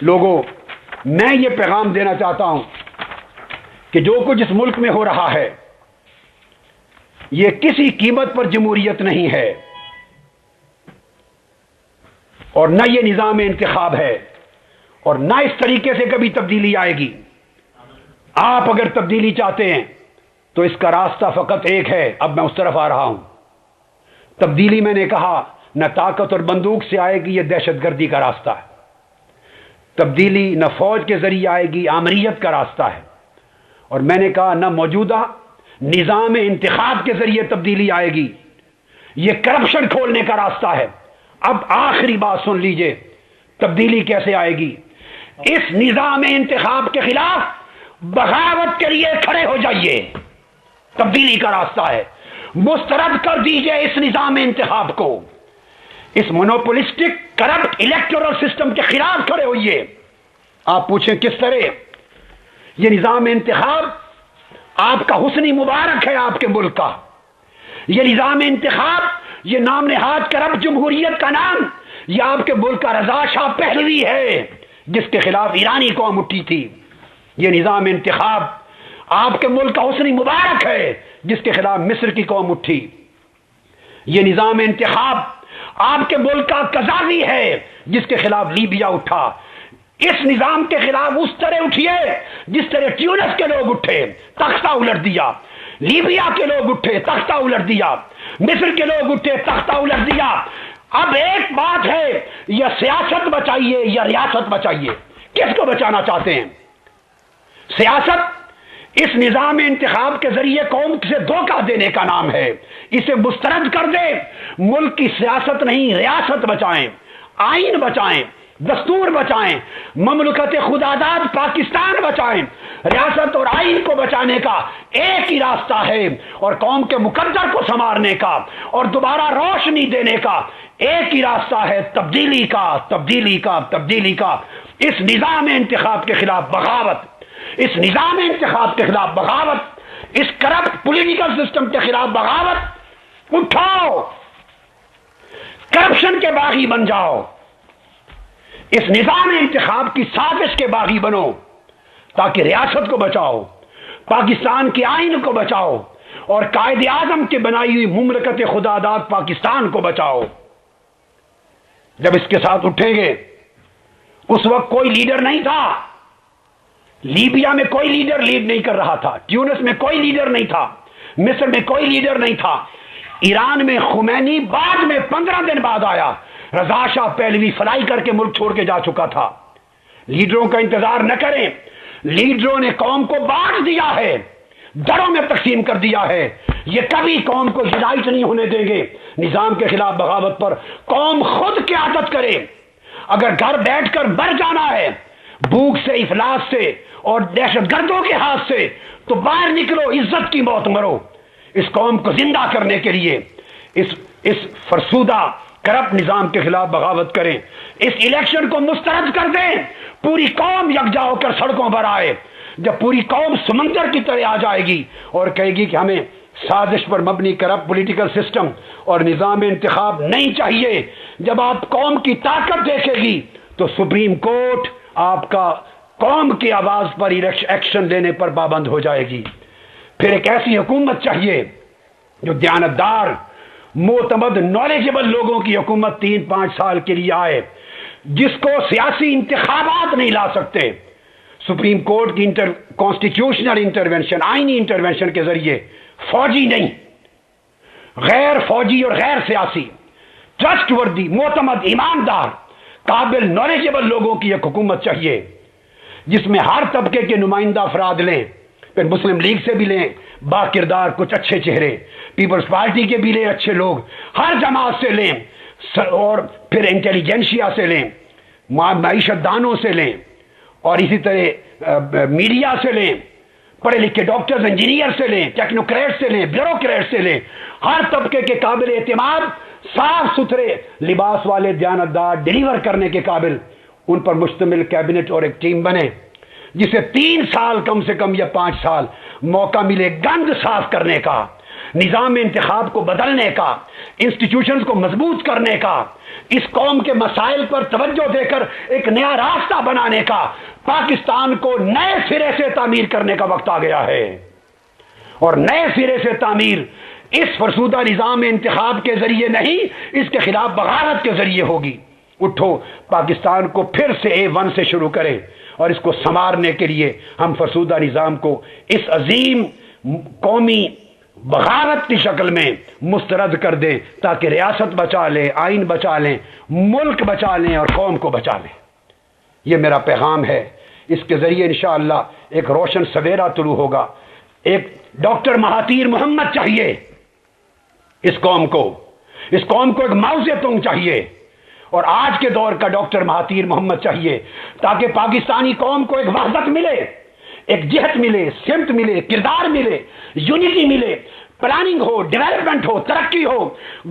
لوگوں، میں یہ پیغام دینا چاہتا ہوں کہ جو کچھ اس ملک میں ہو رہا ہے یہ کسی قیمت پر جمہوریت نہیں ہے، اور نہ یہ نظام انتخاب ہے، اور نہ اس طریقے سے کبھی تبدیلی آئے گی۔ آپ اگر تبدیلی چاہتے ہیں تو اس کا راستہ فقط ایک ہے۔ اب میں اس طرف آ رہا ہوں۔ تبدیلی میں نے کہا نہ طاقت اور بندوق سے آئے گی، یہ دہشت گردی کا راستہ ہے۔ تبدیلی نہ فوج کے ذریعے آئے گی، آمریت کا راستہ ہے۔ اور میں نے کہا نہ موجودہ نظام انتخاب کے ذریعے تبدیلی آئے گی، یہ کرپشن کھولنے کا راستہ ہے۔ اب آخری بات سن لیجئے، تبدیلی کیسے آئے گی؟ اس نظام انتخاب کے خلاف بغاوت کے لیے کھڑے ہو جائیے، تبدیلی کا راستہ ہے۔ مسترد کر دیجئے اس نظام انتخاب کو، اس مونوپولسٹک کرپٹ الیکٹورل سسٹم کے خلاف کھڑے ہوئیے۔ آپ پوچھیں کس طرح؟ یہ نظام انتخاب آپ کا حسنی مبارک ہے، آپ کے ملک کا۔ یہ نظام انتخاب، یہ نام نہاد کرپٹ جمہوریت کا نام، یہ آپ کے ملک کا رضا شاہ پہلوی ہے جس کے خلاف ایرانی قوم اٹھی تھی۔ یہ نظام انتخاب آپ کے ملک کا حسنی مبارک ہے جس کے خلاف مصر کی قوم اٹھی۔ یہ نظام انتخاب آپ کے ملک کا قذافی ہے جس کے خلاف لیبیا اٹھا۔ اس نظام کے خلاف اس طرح اٹھیے جس طرح ٹیونس کے لوگ اٹھے، تختہ الٹ دیا۔ لیبیا کے لوگ اٹھے، تختہ الٹ دیا۔ مصر کے لوگ اٹھے، تختہ الٹ دیا۔ اب ایک بات ہے، یا سیاست بچائیے یا ریاست بچائیے۔ کس کو بچانا چاہتے ہیں؟ سیاست اس نظام انتخاب کے ذریعے قوم سے دھوکہ دینے کا نام ہے، اسے مسترد کر دیں۔ ملک کی سیاست نہیں، ریاست بچائیں، آئین بچائیں، دستور بچائیں، مملکت خودآزاد پاکستان بچائیں۔ ریاست اور آئین کو بچانے کا ایک ہی راستہ ہے، اور قوم کے مقدر کو سنوارنے کا اور دوبارہ روشنی دینے کا ایک ہی راستہ ہے، تبدیلی کا، تبدیلی کا، تبدیلی کا۔ اس نظام انتخاب کے خلاف بغاوت، اس نظام انتخاب کے خلاف بغاوت، اس کرپٹ پولیٹیکل سسٹم کے خلاف بغاوت۔ اٹھاؤ، کرپشن کے باغی بن جاؤ، اس نظام انتخاب کی سازش کے باغی بنو، تاکہ ریاست کو بچاؤ، پاکستان کے آئین کو بچاؤ، اور قائد اعظم کی بنائی ہوئی مملکت خودآزاد پاکستان کو بچاؤ۔ جب اس کے ساتھ اٹھیں گے، اس وقت کوئی لیڈر نہیں تھا، لیبیا میں کوئی لیڈر لیڈ نہیں کر رہا تھا، ٹیونس میں کوئی لیڈر نہیں تھا، مصر میں کوئی لیڈر نہیں تھا، ایران میں خمینی بعد میں 15 دن بعد آیا، رضا شاہ پہلوی فلائی کر کے ملک چھوڑ کے جا چکا تھا۔ لیڈروں کا انتظار نہ کریں، لیڈروں نے قوم کو بانٹ دیا ہے، دڑوں میں تقسیم کر دیا ہے، یہ کبھی قوم کو یونائٹ نہیں ہونے دیں گے۔ نظام کے خلاف بغاوت پر قوم خود قیادت کرے۔ اگر گھر بیٹھ کر مر جانا ہے بھوک سے، افلاس سے اور دہشت گردوں کے ہاتھ سے، تو باہر نکلو، عزت کی موت مرو۔ اس قوم کو زندہ کرنے کے لیے اس فرسودہ کرپٹ نظام کے خلاف بغاوت کریں، اس الیکشن کو مسترد کر دیں، پوری قوم یکجا ہو کر سڑکوں پر آئے۔ جب پوری قوم سمندر کی طرح آ جائے گی اور کہے گی کہ ہمیں سازش پر مبنی کرپٹ پولیٹیکل سسٹم اور نظام انتخاب نہیں چاہیے، جب آپ قوم کی طاقت دیکھے گی تو سپریم کورٹ آپ کا قوم کی آواز پر ایکشن لینے پر پابند ہو جائے گی۔ پھر ایک ایسی حکومت چاہیے جو دیانتدار، معتمد، نالجبل لوگوں کی حکومت 3-5 سال کے لیے آئے، جس کو سیاسی انتخابات نہیں لا سکتے۔ سپریم کورٹ کی کانسٹیٹیوشنل انٹرونشن، آئینی انٹرونشن کے ذریعے، فوجی نہیں، غیر فوجی اور غیر سیاسی، ٹرسٹ وردی، معتمد، ایماندار، قابل، نالجبل لوگوں کی ایک حکومت چاہیے، جس میں ہر طبقے کے نمائندہ افراد لیں۔ پھر مسلم لیگ سے بھی لیں با کردار کچھ اچھے چہرے، پیپلز پارٹی کے بھی لیں اچھے لوگ، ہر جماعت سے لیں، اور پھر انٹیلیجنشیا سے لیں، معیشت دانوں سے لیں، اور اسی طرح میڈیا سے لیں، پڑھے لکھے ڈاکٹرز، انجینئر سے لیں، ٹیکنوکریٹ سے لیں، بیوروکریٹ سے لیں، ہر طبقے کے قابل اعتماد، صاف ستھرے لباس والے، دیانتدار، ڈیلیور کرنے کے قابل، ان پر مشتمل کیبنٹ اور ایک ٹیم بنے، جسے 3 سال کم سے کم یا 5 سال موقع ملے گند صاف کرنے کا، نظام انتخاب کو بدلنے کا، انسٹیٹیوشنز کو مضبوط کرنے کا، اس قوم کے مسائل پر توجہ دے کر ایک نیا راستہ بنانے کا، پاکستان کو نئے سرے سے تعمیر کرنے کا وقت آ گیا ہے۔ اور نئے سرے سے تعمیر اس فرسودہ نظام انتخاب کے ذریعے نہیں، اس کے خلاف بغاوت کے ذریعے ہوگی۔ اٹھو، پاکستان کو پھر سے A1 سے شروع کریں، اور اس کو سنوارنے کے لیے ہم فرسودہ نظام کو اس عظیم قومی بغاوت کی شکل میں مسترد کر دیں، تاکہ ریاست بچا لیں، آئین بچا لیں، ملک بچا لیں اور قوم کو بچا لیں۔ یہ میرا پیغام ہے۔ اس کے ذریعے انشاءاللہ ایک روشن سویرا طلوع ہوگا۔ ایک ڈاکٹر مہاتیر محمد چاہیے اس قوم کو ایک موضع تنگ چاہیے، اور آج کے دور کا ڈاکٹر مہاتیر محمد چاہیے، تاکہ پاکستانی قوم کو ایک وحدت ملے، ایک جہت ملے، سمت ملے، کردار ملے، یونٹی ملے، پلاننگ ہو، ڈیولپمنٹ ہو، ترقی ہو،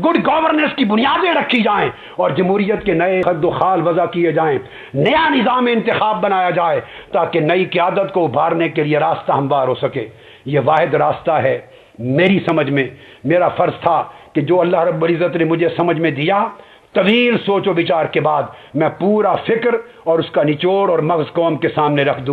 گڈ گورننس کی بنیادیں رکھی جائیں، اور جمہوریت کے نئے خد و خال وضع کیے جائیں، نیا نظام انتخاب بنایا جائے، تاکہ نئی قیادت کو ابھارنے کے لیے راستہ ہموار ہو سکے۔ یہ واحد راستہ ہے میری سمجھ میں۔ میرا فرض تھا کہ جو اللہ رب العزت نے مجھے سمجھ میں دیا، طویل سوچ و بچار کے بعد میں پورا فکر اور اس کا نچوڑ اور مغز قوم کے سامنے رکھ دوں۔